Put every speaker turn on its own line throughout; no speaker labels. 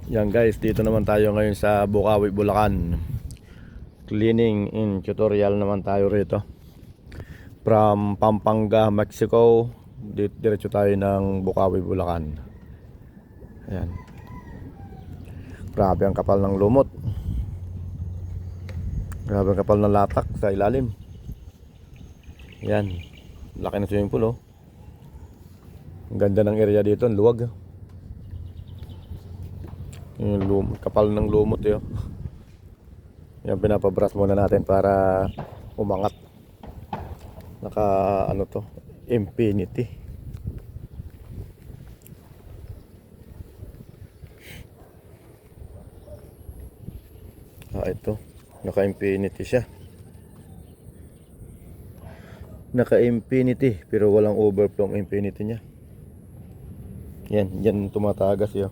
Yan guys, dito naman tayo ngayon sa Bukawi, Bulacan. Cleaning in tutorial naman tayo rito. From Pampanga, Mexico, diretso tayo ng Bukawi, Bulacan. Ayan. Grabe ang kapal ng lumot. Grabe ang kapal ng latak sa ilalim. Ayan. Laki ng swimming pool, oh. Ang ganda ng area dito, ang luwag. Yung kapal ng lumot yun. Yan, pinapabras muna natin para umangat. Naka ano to, infinity. Ito, naka infinity siya. Naka infinity pero walang overflow ang infinity niya. Yan tumatagas yun.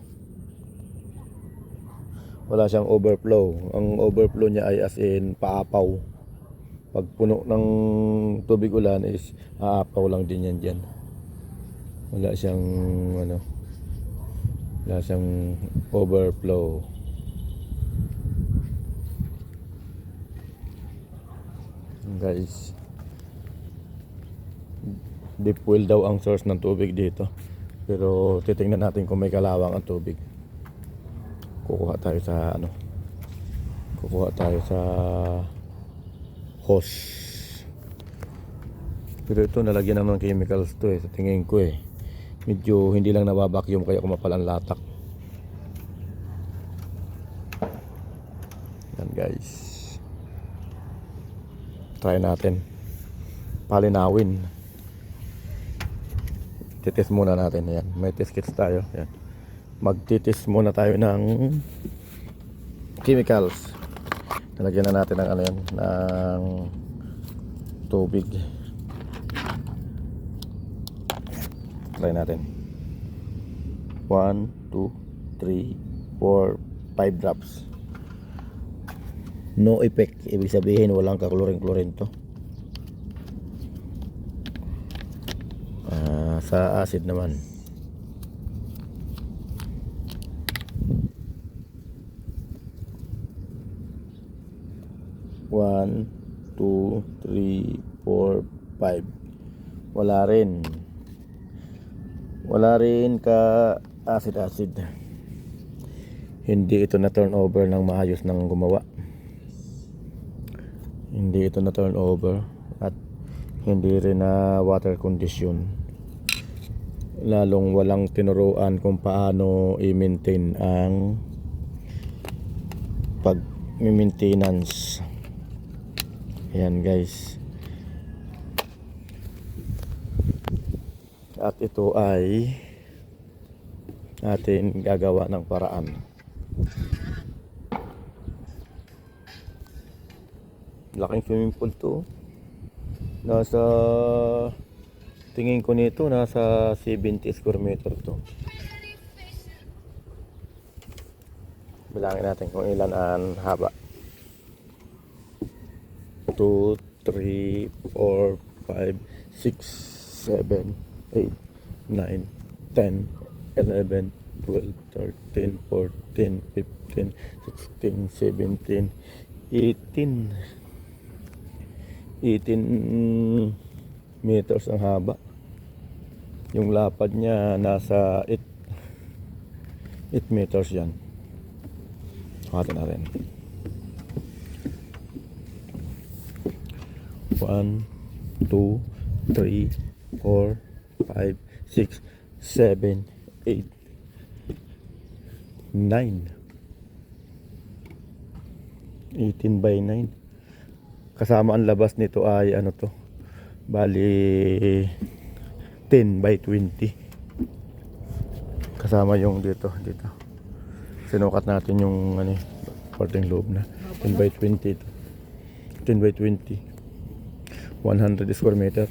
Wala siyang overflow. Ang overflow niya ay as in paapaw. Pag puno ng tubig ulan is aapaw lang din yan dyan. Wala siyang ano, wala siyang overflow. Guys, deep well daw ang source ng tubig dito. Pero titingnan natin kung may kalawang ang tubig. Kukuha tayo sa ano, kukuha tayo sa hose. Pero ito nalagyan naman ng chemicals to sa tingin ko medyo hindi lang nababacuum kaya kumapal ang latak. Yan guys, try natin palinawin. Titest muna natin. Yan, may test kits tayo. Yan, magtitest muna tayo ng chemicals. Nalagyan na natin ng ano yan, ng tubig. Try natin. 1, 2, 3, 4, 5 drops. No effect. Ibig sabihin walang kaklorin-klorin to. Sa acid naman, one, two, three, four, 5. Wala rin ka acid. Hindi ito na turnover ng maayos ng gumawa. Hindi ito na turnover at hindi rin na water condition. Lalong walang tinuruan kung paano i-maintain ang pag-maintenance. Ayan guys. At ito ay atin gagawa ng paraan. Laking swimming pool to. Nasa, tingin ko nito nasa 70 square meter to. Bilangin natin kung ilan ang haba. 2, 3, 4, 5, 6, 7, 8, 9, 10, 11, 12, 13, 14, 15, 16, 17, 18 meters ang haba. Yung lapad niya nasa 8 meters yan. Hatin na rin. 1, 2, 3, 4, 5, 6, 7, 8, 9. 18 by 9. Kasama ang labas nito ay ano to, bali 10 by 20. Kasama yung dito. Sinukat natin yung ano, parteng loob na 10 by 20 ito. 10 by 20, 100 square meter.